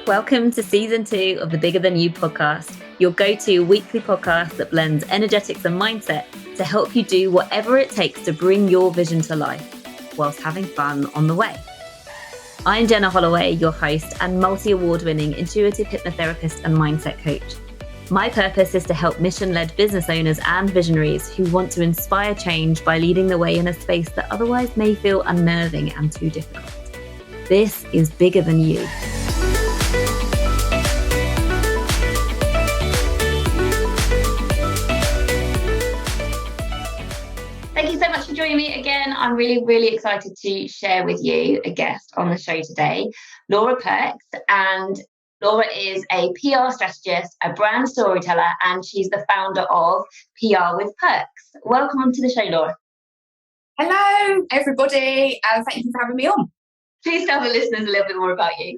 Welcome to season 2 of the Bigger Than You podcast, your go-to weekly podcast that blends energetics and mindset to help you do whatever it takes to bring your vision to life, whilst having fun on the way. I'm Jenna Holloway, your host and multi-award-winning intuitive hypnotherapist and mindset coach. My purpose is to help mission-led business owners and visionaries who want to inspire change by leading the way in a space that otherwise may feel unnerving and too difficult. This is Bigger Than You. Thank you so much for joining me again. I'm really excited to share with you a guest on the show today, Laura Perkes. And Laura is a PR strategist, a brand storyteller, and she's the founder of PR with Perks. Welcome to the show, Laura. Hello, everybody. Thank you for having me on. Please tell the listeners a little bit more about you.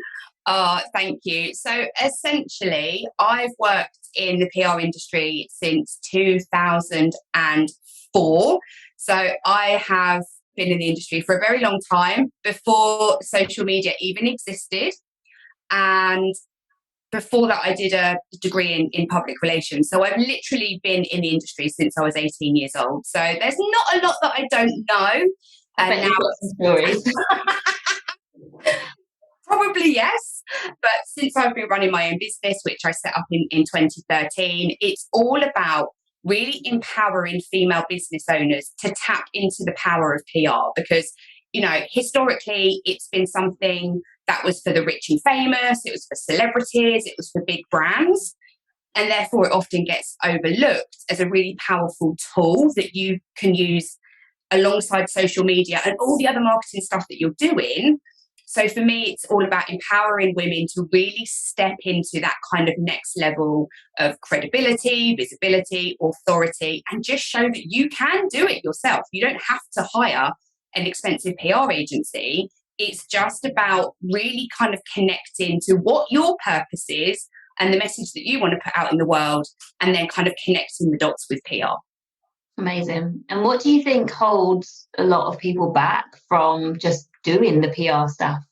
Thank you. So essentially, I've worked in the PR industry since 2004. So I have been in the industry for a very long time, before social media even existed. And before that, I did a degree in public relations. So I've literally been in the industry since I was 18 years old. So there's not a lot that I don't know. And now some stories. Probably yes. But since I've been running my own business, which I set up in 2013, it's all about really empowering female business owners to tap into the power of PR, because, you know, historically it's been something that was for the rich and famous, it was for celebrities, it was for big brands, and therefore it often gets overlooked as a really powerful tool that you can use alongside social media and all the other marketing stuff that you're doing. So for me, it's all about empowering women to really step into that kind of next level of credibility, visibility, authority, and just show that you can do it yourself. You don't have to hire an expensive PR agency. It's just about really kind of connecting to what your purpose is and the message that you want to put out in the world, and then kind of connecting the dots with PR. Amazing. And what do you think holds a lot of people back from just doing the PR stuff?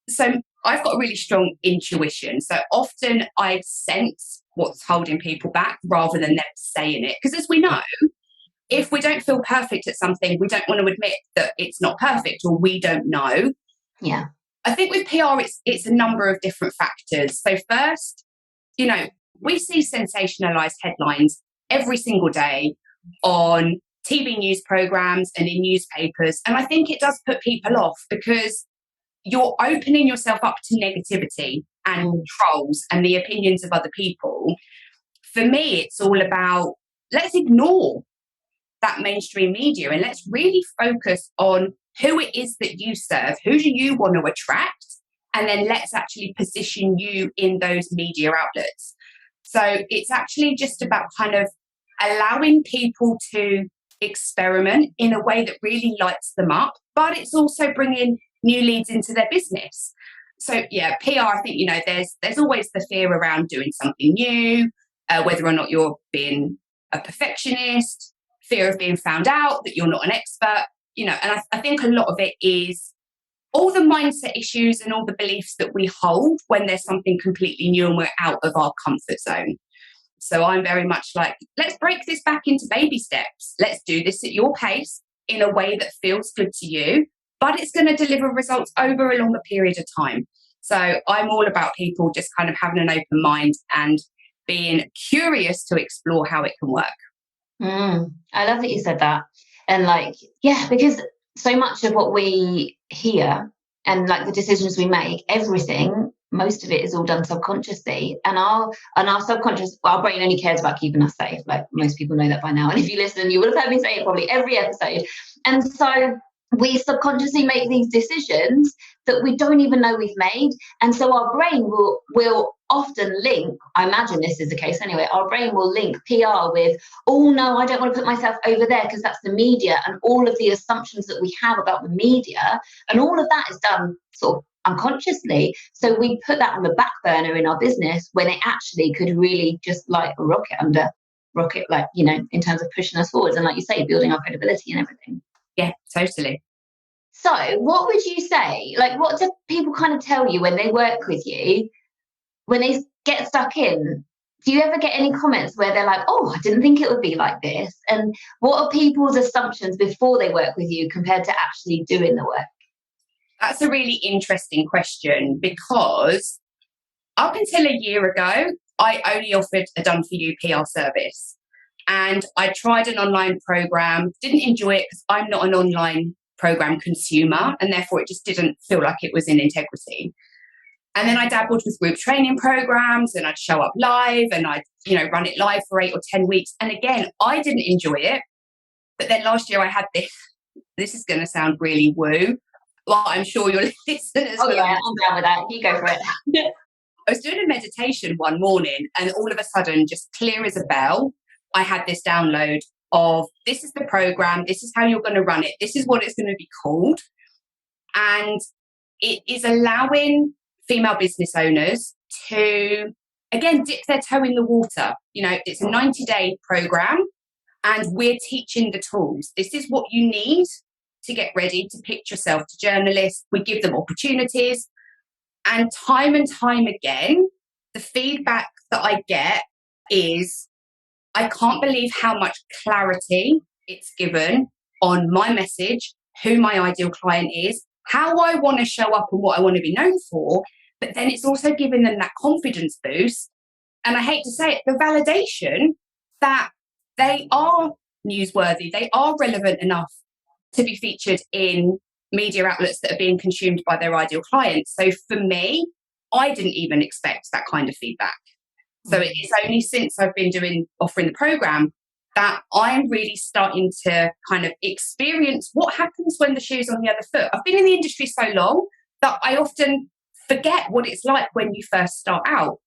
So I've got a really strong intuition. So often I sense what's holding people back rather than them saying it. Because as we know, if we don't feel perfect at something, we don't want to admit that it's not perfect, or we don't know. Yeah. I think with PR, it's a number of different factors. So first, you know, we see sensationalized headlines every single day on TV news programs and in newspapers. And I think it does put people off, because you're opening yourself up to negativity and trolls and the opinions of other people. For me, it's all about, let's ignore that mainstream media and let's really focus on who it is that you serve, who do you want to attract, and then let's actually position you in those media outlets. So it's actually just about kind of allowing people to experiment in a way that really lights them up, but it's also bringing new leads into their business. So yeah, PR, I think, you know, there's always the fear around doing something new, whether or not you're being a perfectionist, fear of being found out, that you're not an expert, you know, and I think a lot of it is all the mindset issues and all the beliefs that we hold when there's something completely new and we're out of our comfort zone. So I'm very much like, let's break this back into baby steps. Let's do this at your pace in a way that feels good to you, but it's going to deliver results over a longer period of time. So I'm all about people just kind of having an open mind and being curious to explore how it can work. I love that you said that. And like, yeah, because so much of what we hear and like the decisions we make, everything, most of it is all done subconsciously. And our subconscious, our brain only cares about keeping us safe. Like most people know that by now. And if you listen, you would have heard me say it probably every episode. And so we subconsciously make these decisions that we don't even know we've made. And so our brain will often link, I imagine this is the case anyway, our brain will link PR with, oh no, I don't want to put myself over there because that's the media, and all of the assumptions that we have about the media. And all of that is done sort of unconsciously. So we put that on the back burner in our business when it actually could really just like a rocket, like, you know, in terms of pushing us forwards. And like you say, building our credibility and everything. Yeah, totally. So what would you say, like, what do people kind of tell you when they work with you when they get stuck in, do you ever get any comments where they're like, oh, I didn't think it would be like this? And what are people's assumptions before they work with you compared to actually doing the work? That's a really interesting question, because up until a year ago, I only offered a done-for-you PR service. And I tried an online program, didn't enjoy it because I'm not an online program consumer, and therefore it just didn't feel like it was in integrity. And then I dabbled with group training programs, and I'd show up live, and I'd, run it live for 8 or 10 weeks. And again, I didn't enjoy it. But then last year I had this is going to sound really woo. Well, I'm sure your listeners will. Yeah, I'm down with that. You go for it. I was doing a meditation one morning, and all of a sudden, just clear as a bell, I had this download of, this is the program, this is how you're going to run it, this is what it's going to be called. And it is allowing female business owners to, again, dip their toe in the water. It's a 90-day program, and we're teaching the tools. This is what you need to get ready to pitch yourself to journalists. We give them opportunities. And time again, the feedback that I get is, I can't believe how much clarity it's given on my message, who my ideal client is, how I want to show up and what I want to be known for. But then it's also giving them that confidence boost. And I hate to say it, the validation that they are newsworthy, they are relevant enough to be featured in media outlets that are being consumed by their ideal clients. So for me, I didn't even expect that kind of feedback. So it's only since I've been offering the program that I'm really starting to kind of experience what happens when the shoe's on the other foot. I've been in the industry so long that I often forget what it's like when you first start out.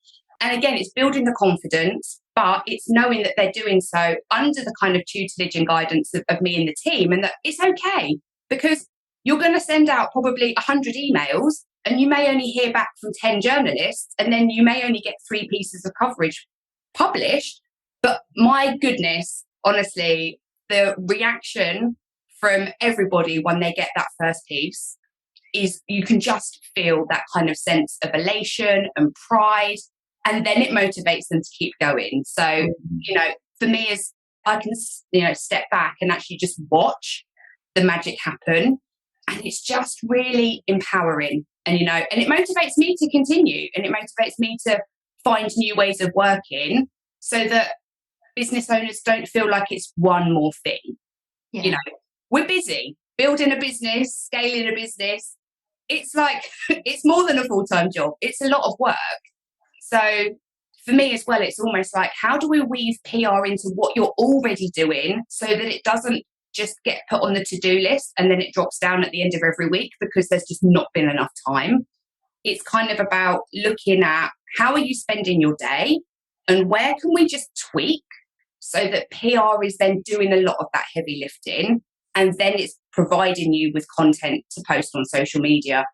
And again, it's building the confidence, but it's knowing that they're doing so under the kind of tutelage and guidance of me and the team, and that it's okay, because you're going to send out probably 100 emails and you may only hear back from 10 journalists, and then you may only get 3 pieces of coverage published. But my goodness, honestly, the reaction from everybody when they get that first piece is, you can just feel that kind of sense of elation and pride, and then it motivates them to keep going. So, for me, is I can, step back and actually just watch the magic happen. And it's just really empowering. And, and it motivates me to continue, and it motivates me to find new ways of working so that business owners don't feel like it's one more thing. Yeah. We're busy building a business, scaling a business. It's like, it's more than a full-time job. It's a lot of work. So for me as well, it's almost like, how do we weave PR into what you're already doing so that it doesn't just get put on the to-do list and then it drops down at the end of every week because there's just not been enough time. It's kind of about looking at, how are you spending your day, and where can we just tweak so that PR is then doing a lot of that heavy lifting, and then it's providing you with content to post on social media,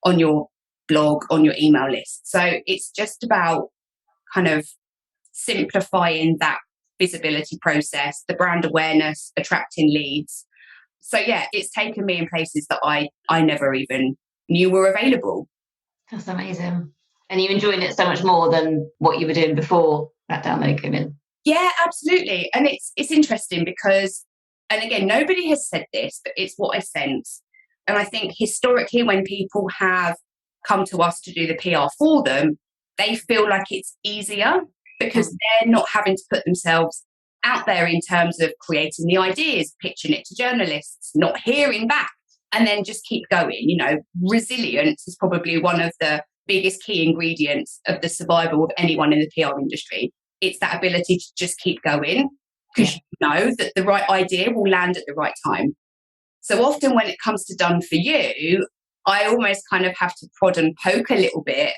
on your blog, on your email list. So it's just about kind of simplifying that visibility process, the brand awareness, attracting leads. So yeah, it's taken me in places that I never even knew were available. That's amazing. And you're enjoying it so much more than what you were doing before that download came in. Yeah, absolutely. And it's interesting because, and again, nobody has said this, but it's what I sense. And I think historically, when people have come to us to do the PR for them, they feel like it's easier because they're not having to put themselves out there in terms of creating the ideas, pitching it to journalists, not hearing back, and then just keep going. Resilience is probably one of the biggest key ingredients of the survival of anyone in the PR industry. It's that ability to just keep going, because you know that the right idea will land at the right time. So often when it comes to done for you, I almost kind of have to prod and poke a little bit,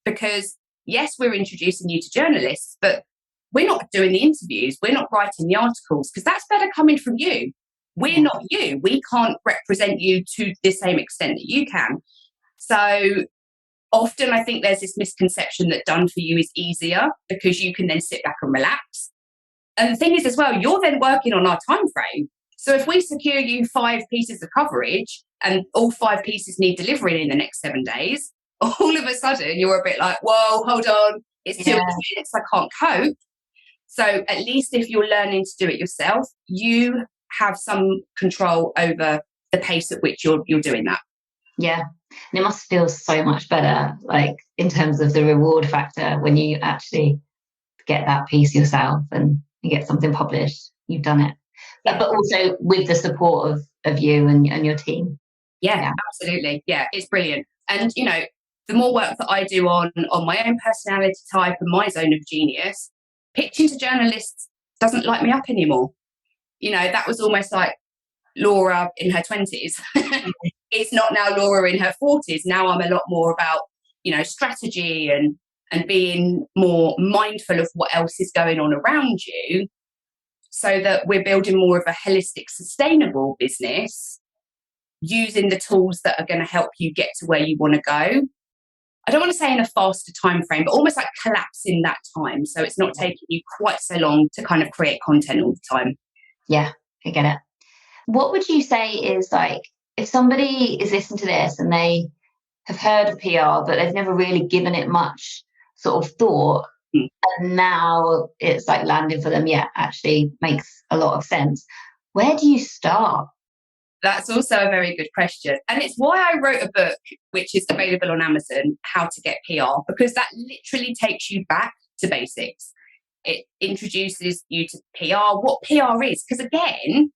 because yes, we're introducing you to journalists, but we're not doing the interviews. We're not writing the articles, because that's better coming from you. We're not you. We can't represent you to the same extent that you can. So often I think there's this misconception that done for you is easier because you can then sit back and relax. And the thing is as well, you're then working on our time frame. So if we secure you 5 pieces of coverage and all 5 pieces need delivering in the next 7 days, all of a sudden you're a bit like, whoa, hold on, it's 2 minutes, I can't cope. So at least if you're learning to do it yourself, you have some control over the pace at which you're doing that. Yeah. And it must feel so much better, like in terms of the reward factor, when you actually get that piece yourself and you get something published, you've done it. But also with the support of you and your team. Yeah, absolutely. Yeah, it's brilliant. And, you know, the more work that I do on my own personality type and my zone of genius, pitching to journalists doesn't light me up anymore. You know, that was almost like Laura in her 20s. It's not now Laura in her 40s. Now I'm a lot more about, you know, strategy and being more mindful of what else is going on around you, so that we're building more of a holistic, sustainable business using the tools that are going to help you get to where you want to go. I don't want to say in a faster time frame, but almost like collapsing that time, so it's not taking you quite so long to kind of create content all the time. Yeah, I get it. What would you say is, like, if somebody is listening to this and they have heard of PR, but they've never really given it much sort of thought, and now it's like landing for them, actually makes a lot of sense. Where do you start? That's also a very good question. And it's why I wrote a book, which is available on Amazon, How to Get PR, because that literally takes you back to basics. It introduces you to PR, what PR is. Because again,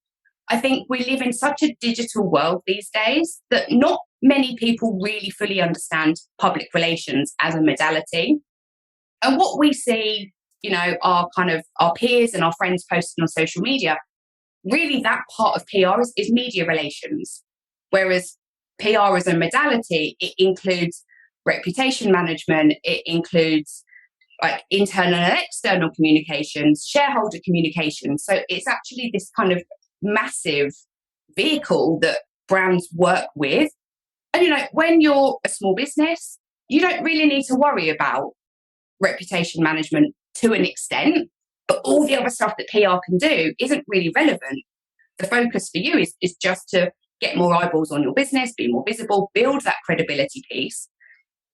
I think we live in such a digital world these days that not many people really fully understand public relations as a modality. And what we see, you know, our peers and our friends posting on social media, really that part of PR is media relations. Whereas PR as a modality, it includes reputation management, it includes like internal and external communications, shareholder communications. So it's actually this kind of massive vehicle that brands work with. And, you know, when you're a small business, you don't really need to worry about reputation management to an extent, but all the other stuff that PR can do isn't really relevant. The focus for you is just to get more eyeballs on your business, be more visible, build that credibility piece.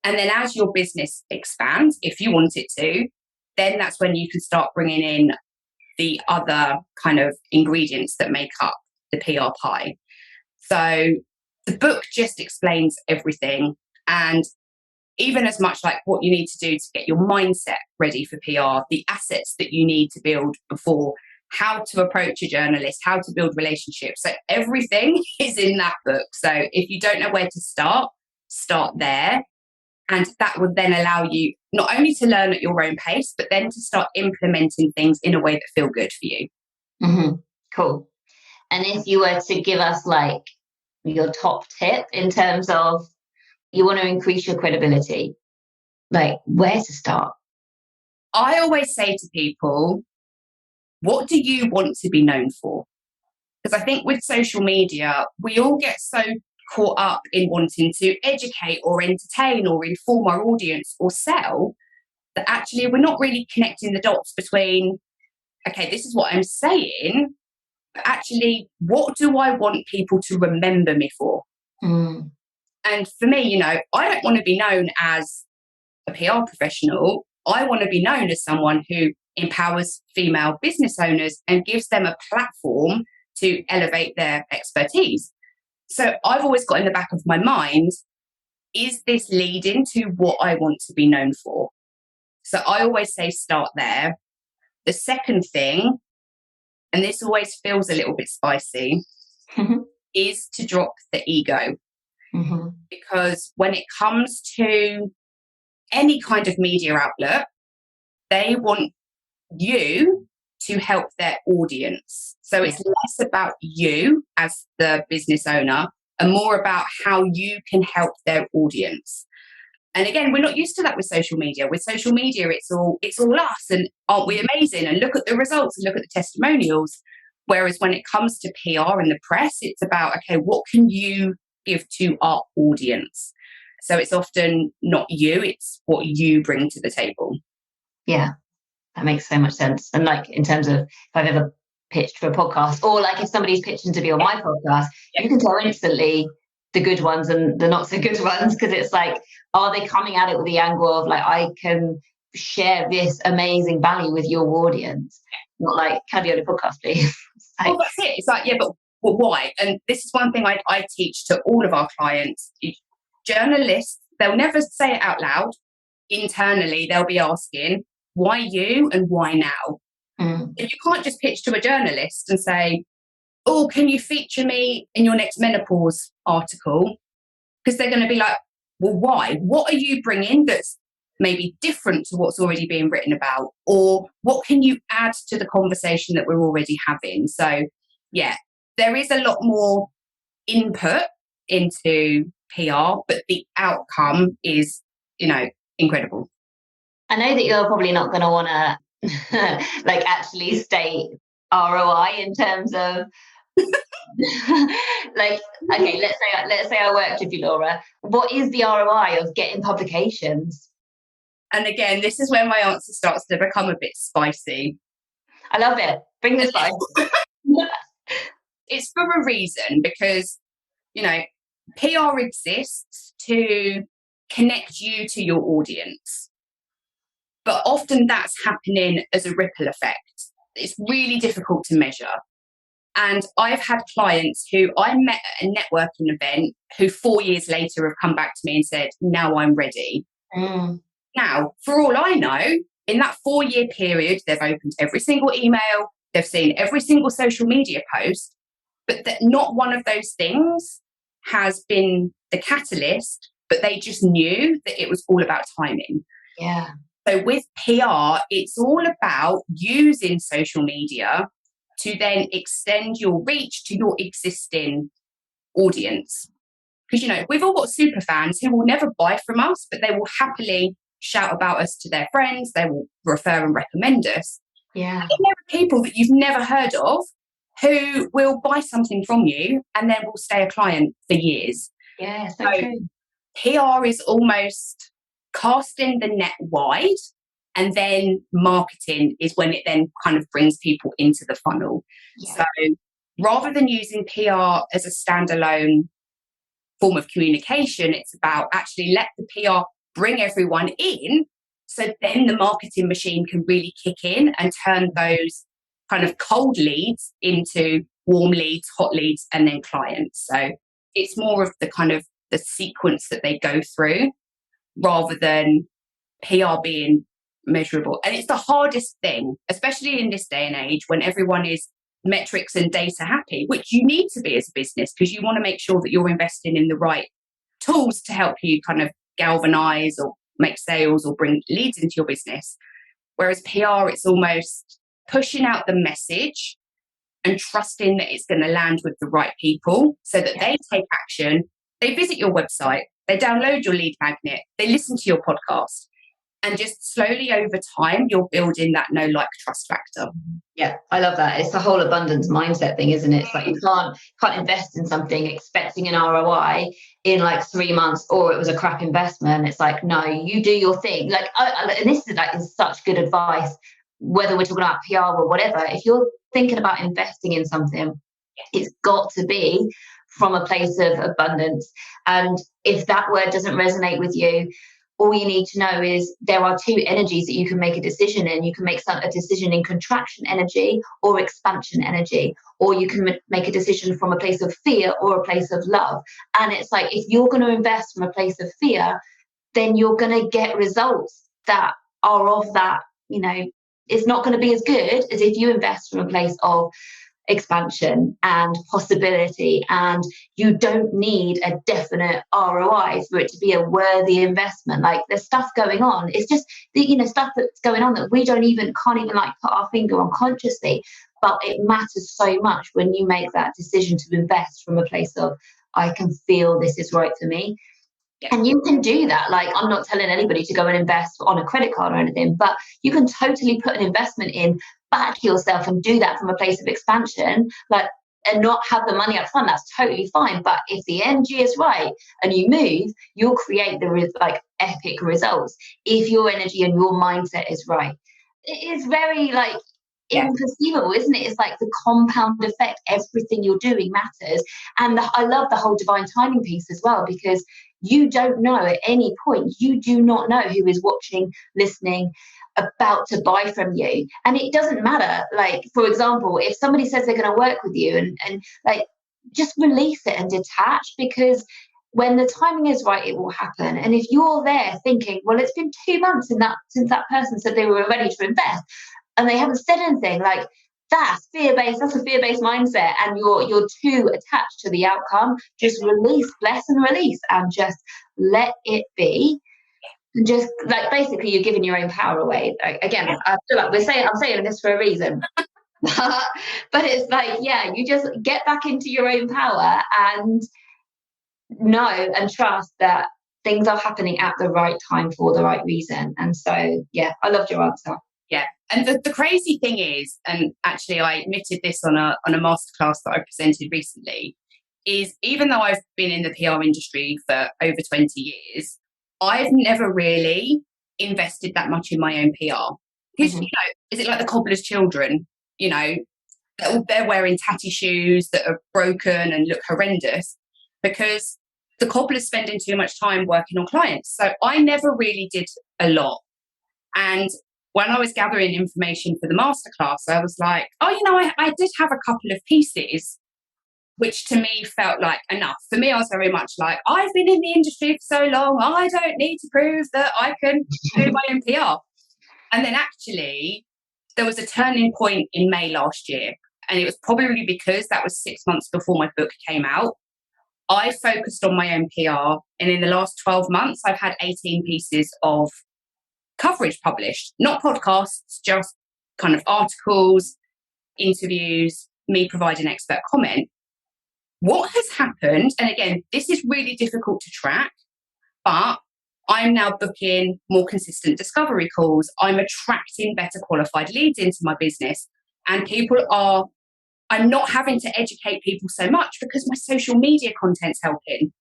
And then as your business expands, if you want it to, then that's when you can start bringing in the other kind of ingredients that make up the PR pie. So the book just explains everything, and even as much like what you need to do to get your mindset ready for PR, the assets that you need to build before, how to approach a journalist, how to build relationships. So everything is in that book. So if you don't know where to start there. And that would then allow you not only to learn at your own pace, but then to start implementing things in a way that feel good for you. Mm-hmm. Cool. And if you were to give us like your top tip in terms of you want to increase your credibility, like where to start? I always say to people, what do you want to be known for? Because I think with social media, we all get so caught up in wanting to educate or entertain or inform our audience or sell that actually we're not really connecting the dots between, okay, this is what I'm saying, but actually, what do I want people to remember me for? And for me, you know, I don't want to be known as a PR professional. I want to be known as someone who empowers female business owners and gives them a platform to elevate their expertise. So I've always got in the back of my mind, is this leading to what I want to be known for? So I always say start there. The second thing, and this always feels a little bit spicy, is to drop the ego. Mm-hmm. Because when it comes to any kind of media outlet, they want you to help their audience. So it's less about you as the business owner and more about how you can help their audience. And again, we're not used to that with social media. With social media, it's all us, and aren't we amazing? And look at the results and look at the testimonials. Whereas when it comes to PR and the press, it's about, okay, what can you give to our audience? So it's often not you, it's what you bring to the table. Yeah. That makes so much sense. And like in terms of if I've ever pitched for a podcast, or like if somebody's pitching to be on my podcast, you can tell instantly the good ones and the not so good ones, because it's like, are they coming at it with the angle of like, I can share this amazing value with your audience, not like, can I be on a podcast, please? Like, well, that's it. It's like, yeah, but why? And this is one thing I teach to all of our clients. Journalists, they'll never say it out loud. Internally, they'll be asking, why you and why now? If you can't just pitch to a journalist and say, oh, can you feature me in your next menopause article? Because they're going to be like, well, why? What are you bringing that's maybe different to what's already being written about? Or what can you add to the conversation that we're already having? So, yeah, there is a lot more input into PR, but the outcome is, incredible. I know that you're probably not going to want to like actually state ROI in terms of like, okay, let's say I worked with you, Laura. What is the ROI of getting publications? And again, this is where my answer starts to become a bit spicy. I love it. Bring the spice. It's for a reason, because, PR exists to connect you to your audience. But often that's happening as a ripple effect. It's really difficult to measure. And I've had clients who I met at a networking event who 4 years later have come back to me and said, now I'm ready. Now, for all I know, in that 4-year period, they've opened every single email, they've seen every single social media post, but that not one of those things has been the catalyst, but they just knew that it was all about timing. Yeah. So with PR, it's all about using social media to then extend your reach to your existing audience. Because, we've all got super fans who will never buy from us, but they will happily shout about us to their friends. They will refer and recommend us. Yeah. And there are people that you've never heard of who will buy something from you and then will stay a client for years. Yeah, so true. PR is almost casting the net wide, and then marketing is when it then kind of brings people into the funnel. Yeah. So rather than using PR as a standalone form of communication, it's about actually let the PR bring everyone in, so then the marketing machine can really kick in and turn those kind of cold leads into warm leads, hot leads, and then clients. So it's more of the kind of the sequence that they go through rather than PR being measurable. And it's the hardest thing, especially in this day and age when everyone is metrics and data happy, which you need to be as a business, because you want to make sure that you're investing in the right tools to help you kind of galvanize or make sales or bring leads into your business. Whereas PR, it's almost pushing out the message and trusting that it's going to land with the right people so that they take action. They visit your website, they download your lead magnet, they listen to your podcast, and just slowly over time, you're building that know, like, trust factor. Yeah, I love that. It's the whole abundance mindset thing, isn't it? It's like you can't invest in something expecting an ROI in like 3 months, or it was a crap investment. It's like, no, you do your thing. Like, and this is such good advice, whether we're talking about PR or whatever. If you're thinking about investing in something, it's got to be from a place of abundance. And if that word doesn't resonate with you, all you need to know is there are two energies that you can make a decision in. You can make a decision in contraction energy or expansion energy, or you can make a decision from a place of fear or a place of love. And it's like, if you're going to invest from a place of fear, then you're going to get results that are of that, it's not going to be as good as if you invest from a place of expansion and possibility, and you don't need a definite ROI for it to be a worthy investment. Like, there's stuff going on, it's just stuff that's going on that we can't even like put our finger on consciously, but it matters so much when you make that decision to invest from a place of, I can feel this is right for me. And you can do that. Like, I'm not telling anybody to go and invest on a credit card or anything, but you can totally put an investment in, back yourself, and do that from a place of expansion, like, and not have the money up front. That's totally fine. But if the energy is right and you move, you'll create the epic results if your energy and your mindset is right. It is very inconceivable, isn't it? It's like the compound effect. Everything you're doing matters. And I love the whole divine timing piece as well, because you don't know at any point, you do not know who is watching, listening, about to buy from you. And it doesn't matter. Like, for example, if somebody says they're going to work with you and like, just release it and detach, because when the timing is right, it will happen. And if you're there thinking, well, it's been 2 months since that person said they were ready to invest and they haven't said anything, like, that's fear-based, that's a fear-based mindset, and you're too attached to the outcome. Just release, bless and release, and just let it be. And just like, basically you're giving your own power away. Like, again, I feel like I'm saying this for a reason. But it's like, yeah, you just get back into your own power and know and trust that things are happening at the right time for the right reason. And so, yeah, I loved your answer. Yeah. And the crazy thing is, and actually I admitted this on a masterclass that I presented recently, is even though I've been in the PR industry for over 20 years, I've never really invested that much in my own PR. Because, is it like the cobbler's children? They're wearing tatty shoes that are broken and look horrendous because the cobbler's spending too much time working on clients. So I never really did a lot. And when I was gathering information for the masterclass, I was like, I did have a couple of pieces, which to me felt like enough. For me, I was very much like, I've been in the industry for so long, I don't need to prove that I can do my own PR. And then actually, there was a turning point in May last year. And it was probably because that was 6 months before my book came out. I focused on my own PR. And in the last 12 months, I've had 18 pieces of coverage published, not podcasts, just kind of articles, interviews, me providing expert comment. What has happened, and again, this is really difficult to track, but I'm now booking more consistent discovery calls. I'm attracting better qualified leads into my business. And I'm not having to educate people so much because my social media content's helping.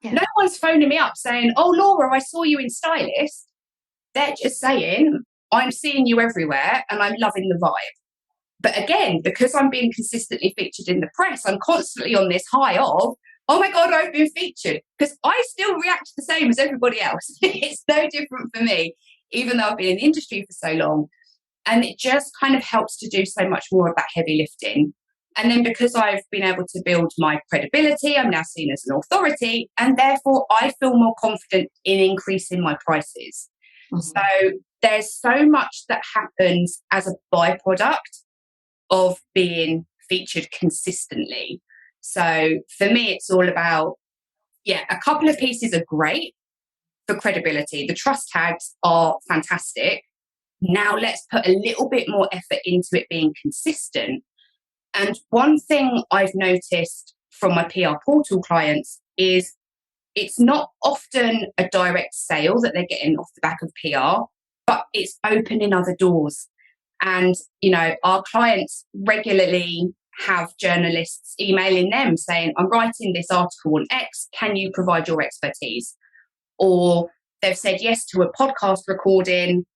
Yeah. No one's phoning me up saying, oh, Laura, I saw you in Stylist. They're just saying, I'm seeing you everywhere and I'm loving the vibe. But again, because I'm being consistently featured in the press, I'm constantly on this high of, oh my God, I've been featured. Because I still react the same as everybody else. It's no different for me, even though I've been in the industry for so long. And it just kind of helps to do so much more of that heavy lifting. And then because I've been able to build my credibility, I'm now seen as an authority. And therefore, I feel more confident in increasing my prices. Mm-hmm. So there's so much that happens as a byproduct of being featured consistently. So for me, it's all about, a couple of pieces are great for credibility. The trust tags are fantastic. Now let's put a little bit more effort into it being consistent. And one thing I've noticed from my PR portal clients is it's not often a direct sale that they're getting off the back of PR, but it's opening other doors. And, our clients regularly have journalists emailing them saying, I'm writing this article on X, can you provide your expertise? Or they've said yes to a podcast recording.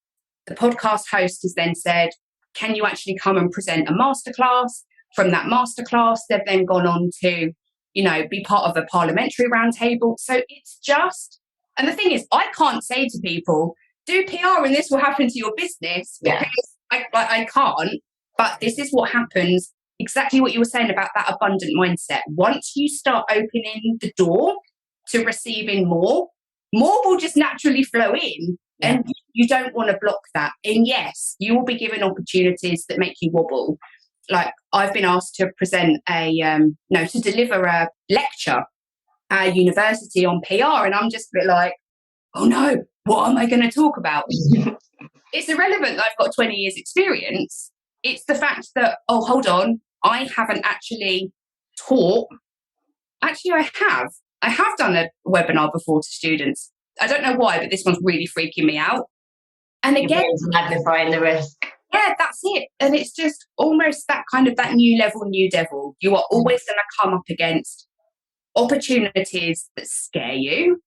The podcast host has then said, can you actually come and present a masterclass? From that masterclass, they've then gone on to, be part of a parliamentary roundtable. So it's just, and the thing is, I can't say to people, do PR and this will happen to your business, because I can't, but this is what happens. Exactly what you were saying about that abundant mindset. Once you start opening the door to receiving more will just naturally flow in. Yeah. And you don't want to block that. And yes, you will be given opportunities that make you wobble. Like I've been asked to present to deliver a lecture at a university on PR. And I'm just a bit like, oh no, what am I going to talk about? It's irrelevant that I've got 20 years experience. It's the fact that, oh, hold on, I haven't actually taught. Actually, I have done a webinar before to students. I don't know why, but this one's really freaking me out. And again, magnifying the risk. Yeah, that's it. And it's just almost that kind of that new level, new devil. You are always going to come up against opportunities that scare you,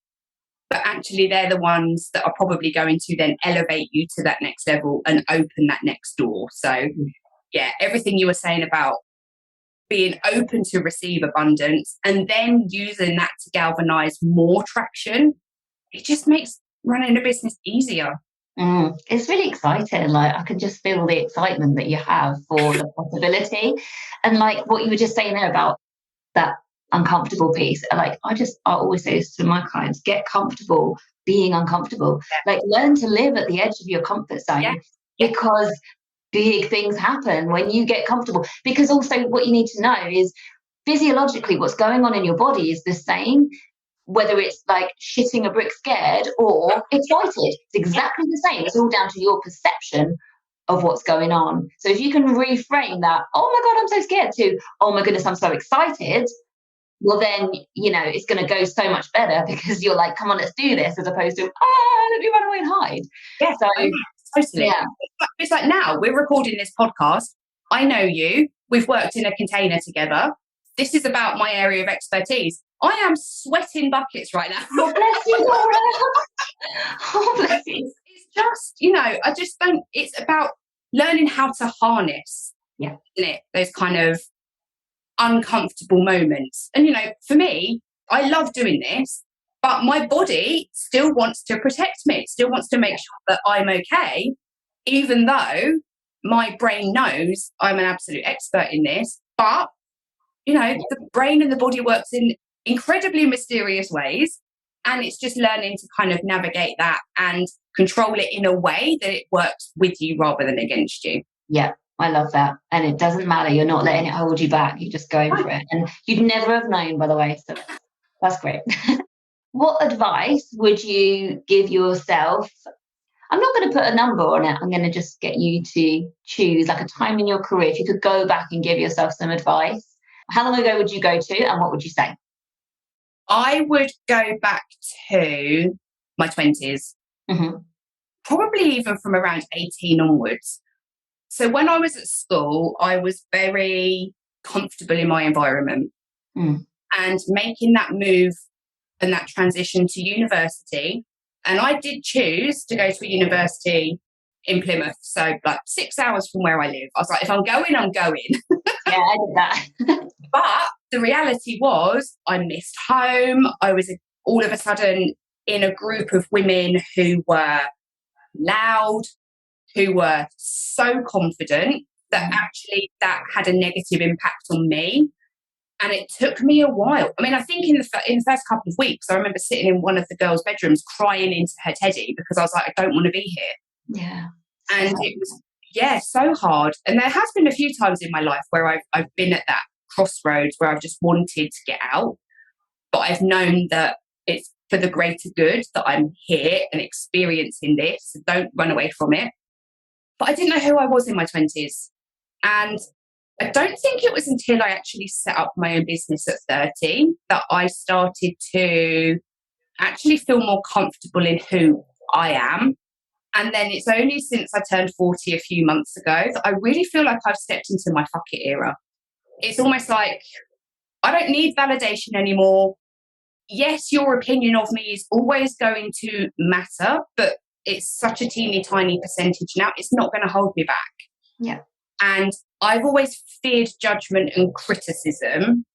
but actually they're the ones that are probably going to then elevate you to that next level and open that next door. So yeah, everything you were saying about being open to receive abundance and then using that to galvanize more traction, it just makes running a business easier. It's really exciting. Like, I can just feel the excitement that you have for the possibility. And like what you were just saying there about that uncomfortable piece, like I always say this to my clients: get comfortable being uncomfortable. Like, learn to live at the edge of your comfort zone, because big things happen when you get comfortable. Because also what you need to know is physiologically what's going on in your body is the same, whether it's like shitting a brick scared or excited. It's exactly the same. It's all down to your perception of what's going on. So if you can reframe that, oh my God, I'm so scared, to, oh my goodness, I'm so excited, well then, it's going to go so much better, because you're like, come on, let's do this, as opposed to, let me run away and hide. Yeah, so totally. Yeah. It's like now we're recording this podcast. I know you. We've worked in a container together. This is about my area of expertise. I am sweating buckets right now. Oh, bless you, Laura. Oh, bless you. It's just, I just don't, it's about learning how to harness, isn't it? Those kind of uncomfortable moments. And, for me, I love doing this, but my body still wants to protect me. It still wants to make sure that I'm okay, even though my brain knows I'm an absolute expert in this. But, the brain and the body works in incredibly mysterious ways. And it's just learning to kind of navigate that and control it in a way that it works with you rather than against you. Yeah, I love that. And it doesn't matter. You're not letting it hold you back. You're just going for it. And you'd never have known, by the way. So that's great. What advice would you give yourself? I'm not going to put a number on it. I'm going to just get you to choose like a time in your career. If you could go back and give yourself some advice, how long ago would you go to, and what would you say? I would go back to my 20s, probably even from around 18 onwards. So when I was at school, I was very comfortable in my environment. And making that move and that transition to university, and I did choose to go to a university in Plymouth, so like 6 hours from where I live. I was like, if I'm going, I'm going. Yeah, I did that. But the reality was I missed home. I was all of a sudden in a group of women who were loud, who were so confident that actually that had a negative impact on me. And it took me a while. I mean, I think in the first couple of weeks, I remember sitting in one of the girls' bedrooms crying into her teddy because I was like, I don't want to be here. Yeah. And it was, so hard. And there has been a few times in my life where I've been at that crossroads where I've just wanted to get out. But I've known that it's for the greater good that I'm here and experiencing this. So don't run away from it. But I didn't know who I was in my 20s. And I don't think it was until I actually set up my own business at 30 that I started to actually feel more comfortable in who I am. And then it's only since I turned 40 a few months ago that I really feel like I've stepped into my fuck it era. It's almost like I don't need validation anymore. Yes, your opinion of me is always going to matter, but it's such a teeny tiny percentage now. It's not going to hold me back. Yeah. And I've always feared judgment and criticism,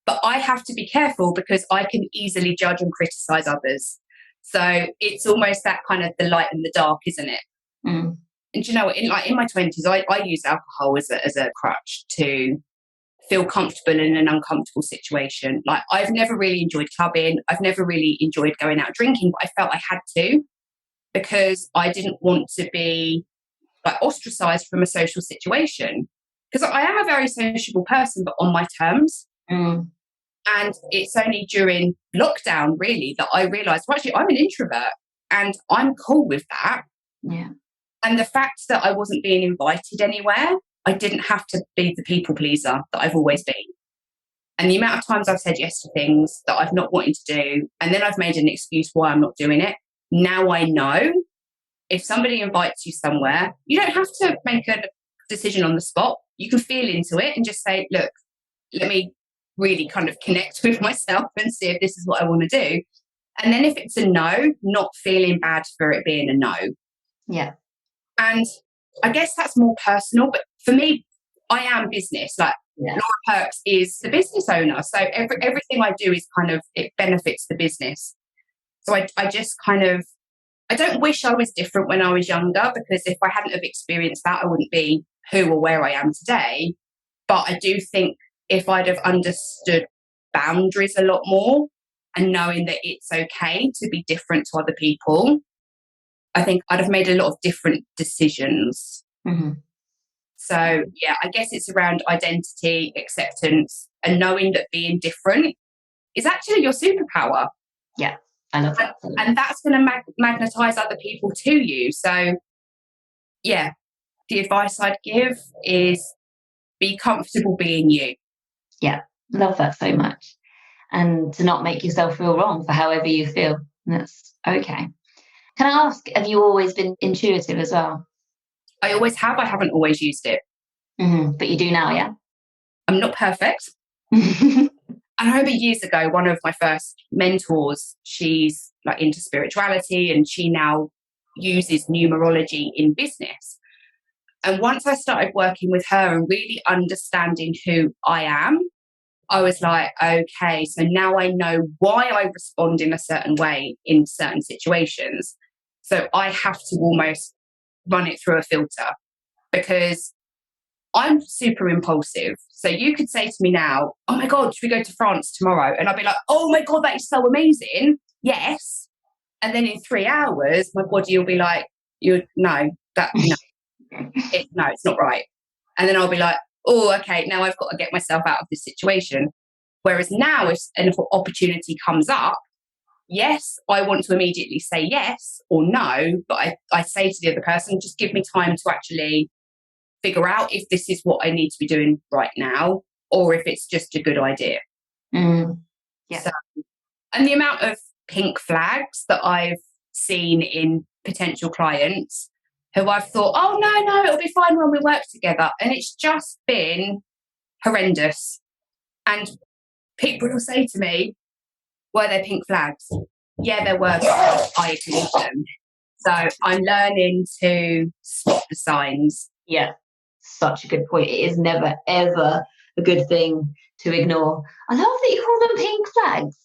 but I have to be careful because I can easily judge and criticize others. So it's almost that kind of the light and the dark, isn't it? And you know, in my 20s, I used alcohol as a crutch to feel comfortable in an uncomfortable situation. Like, I've never really enjoyed clubbing. I've never really enjoyed going out drinking, but I felt I had to because I didn't want to be like ostracized from a social situation. Because I am a very sociable person, but on my terms. And it's only during lockdown, really, that I realised, well, actually, I'm an introvert and I'm cool with that. Yeah. And the fact that I wasn't being invited anywhere, I didn't have to be the people pleaser that I've always been. And the amount of times I've said yes to things that I've not wanted to do, and then I've made an excuse why I'm not doing it. Now I know if somebody invites you somewhere, you don't have to make a decision on the spot. You can feel into it and just say, look, let me really kind of connect with myself and see if this is what I want to do. And then if it's a no, not feeling bad for it being a no. Yeah. And I guess that's more personal, but for me, I am business. Like Yeah. Laura Perkes is the business owner. So everything I do is kind of, it benefits the business. So I just kind of, I don't wish I was different when I was younger, because if I hadn't have experienced that, I wouldn't be who or where I am today. But I do think if I'd have understood boundaries a lot more and knowing that it's okay to be different to other people, I think I'd have made a lot of different decisions. Mm-hmm. So, yeah, I guess it's around identity, acceptance, and knowing that being different is actually your superpower. Yeah, I love that. And that's going to magnetize other people to you. So, yeah, the advice I'd give is be comfortable being you. Yeah, love that so much. And to not make yourself feel wrong for however you feel. That's okay. Can I ask, have you always been intuitive as well? I always have. I haven't always used it. Mm-hmm. But you do now, yeah? I'm not perfect. I remember years ago, one of my first mentors, she's like into spirituality, and she now uses numerology in business. And once I started working with her and really understanding who I am, I was like, okay, so now I know why I respond in a certain way in certain situations. So I have to almost run it through a filter, because I'm super impulsive. So you could say to me now, oh my God, should we go to France tomorrow? And I'd be like, oh my God, that is so amazing. Yes. And then in 3 hours, my body will be like, no, it's not right. And then I'll be like, oh, okay, now I've got to get myself out of this situation. Whereas now, if an opportunity comes up, yes, I want to immediately say yes or no, but I say to the other person, just give me time to actually figure out if this is what I need to be doing right now, or if it's just a good idea. Yeah. So, and the amount of pink flags that I've seen in potential clients who I've thought, oh, no, it'll be fine when we work together. And it's just been horrendous. And people will say to me, were there pink flags? Yeah, there were, but I ignored them. So I'm learning to spot the signs. Yeah, such a good point. It is never, ever a good thing to ignore. I love that you call them pink flags.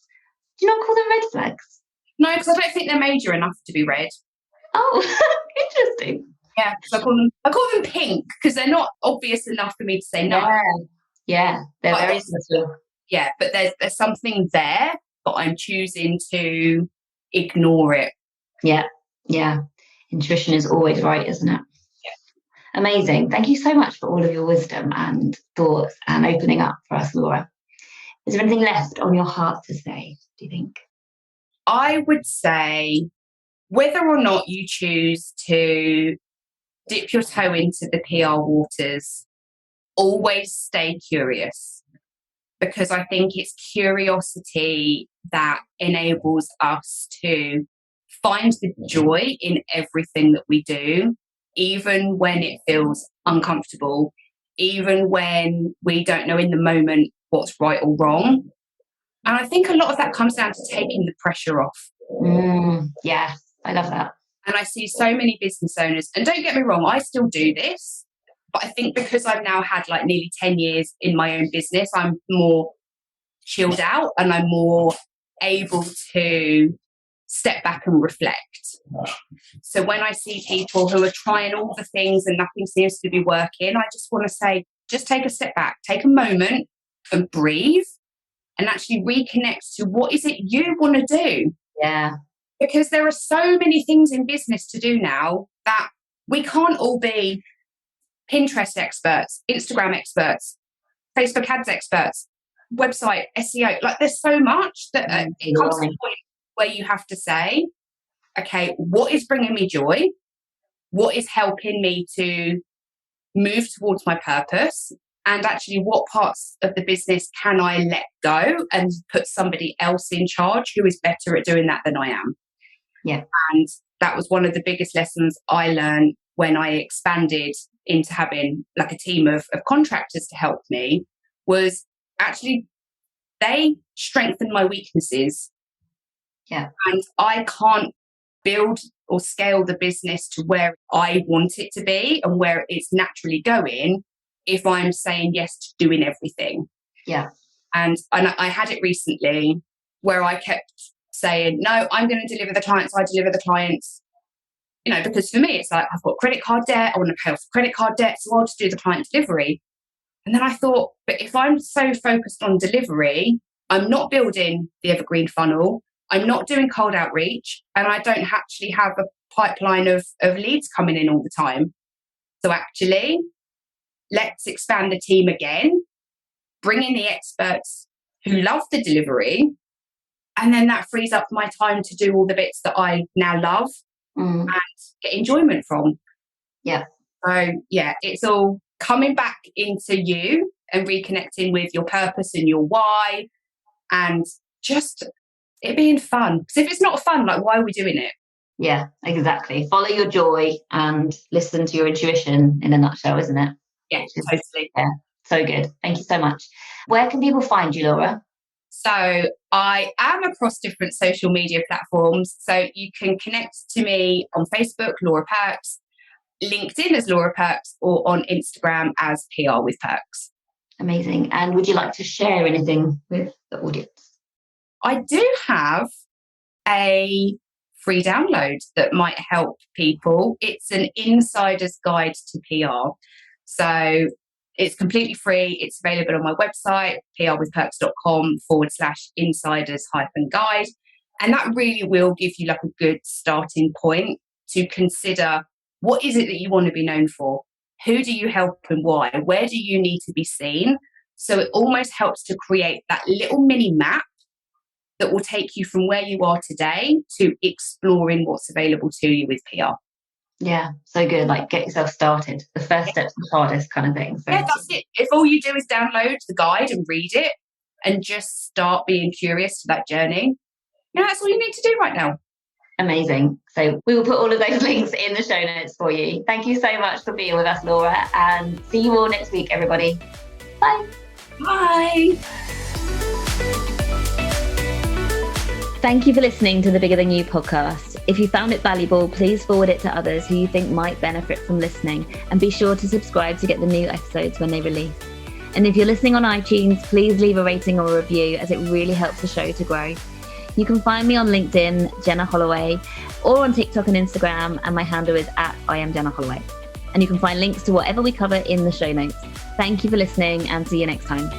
Do you not call them red flags? No, because I don't think they're major enough to be red. Oh, interesting. Yeah, so I call them pink because they're not obvious enough for me to say no. Yeah, they're very subtle. Yeah, but there's something there, but I'm choosing to ignore it. Yeah. Intuition is always right, isn't it? Yeah. Amazing. Thank you so much for all of your wisdom and thoughts and opening up for us, Laura. Is there anything left on your heart to say, do you think? I would say, whether or not you choose to dip your toe into the PR waters, always stay curious, because I think it's curiosity that enables us to find the joy in everything that we do, even when it feels uncomfortable, even when we don't know in the moment what's right or wrong. And I think a lot of that comes down to taking the pressure off. Yeah, I love that. And I see so many business owners, and don't get me wrong, I still do this, but I think because I've now had like nearly 10 years in my own business, I'm more chilled out and I'm more able to step back and reflect. So when I see people who are trying all the things and nothing seems to be working, I just want to say, just take a step back, take a moment and breathe and actually reconnect to what is it you want to do. Yeah. Because there are so many things in business to do now that we can't all be Pinterest experts, Instagram experts, Facebook ads experts, website, SEO. Like there's so much that it comes to a point where you have to say, okay, what is bringing me joy? What is helping me to move towards my purpose? And actually, what parts of the business can I let go and put somebody else in charge who is better at doing that than I am? Yeah. And that was one of the biggest lessons I learned when I expanded into having like a team of contractors to help me, was actually they strengthened my weaknesses. Yeah. And I can't build or scale the business to where I want it to be and where it's naturally going if I'm saying yes to doing everything. Yeah. And I had it recently where I kept saying, no, I'm going to deliver the clients. I deliver the clients. You know, because for me, it's like, I've got credit card debt. I want to pay off credit card debt. So I'll just do the client delivery. And then I thought, but if I'm so focused on delivery, I'm not building the evergreen funnel. I'm not doing cold outreach. And I don't actually have a pipeline of leads coming in all the time. So actually, let's expand the team again, bring in the experts who love the delivery. And then that frees up my time to do all the bits that I now love and get enjoyment from. Yeah. So yeah, it's all coming back into you and reconnecting with your purpose and your why, and just it being fun. Because if it's not fun, like, why are we doing it? Yeah, exactly. Follow your joy and listen to your intuition in a nutshell, isn't it? Yeah, totally. Yeah, so good. Thank you so much. Where can people find you, Laura? So I am across different social media platforms. So you can connect to me on Facebook, Laura Perkes, LinkedIn as Laura Perkes, or on Instagram as PR with Perkes. Amazing. And would you like to share anything with the audience? I do have a free download that might help people. It's an insider's guide to PR. So it's completely free. It's available on my website, prwithperkes.com/insiders-guide. And that really will give you like a good starting point to consider, what is it that you want to be known for? Who do you help and why? Where do you need to be seen? So it almost helps to create that little mini map that will take you from where you are today to exploring what's available to you with PR. Yeah, so good. Like, get yourself started. The first step's the hardest kind of thing. So. Yeah, that's it. If all you do is download the guide and read it and just start being curious to that journey, yeah, that's all you need to do right now. Amazing. So we will put all of those links in the show notes for you. Thank you so much for being with us, Laura, and see you all next week, everybody. Bye. Bye. Thank you for listening to the Bigger Than You podcast. If you found it valuable, please forward it to others who you think might benefit from listening, and be sure to subscribe to get the new episodes when they release. And if you're listening on iTunes, please leave a rating or a review, as it really helps the show to grow. You can find me on LinkedIn, Jenna Holloway, or on TikTok and Instagram, and my handle is @IamJennaHolloway. And you can find links to whatever we cover in the show notes. Thank you for listening, and see you next time.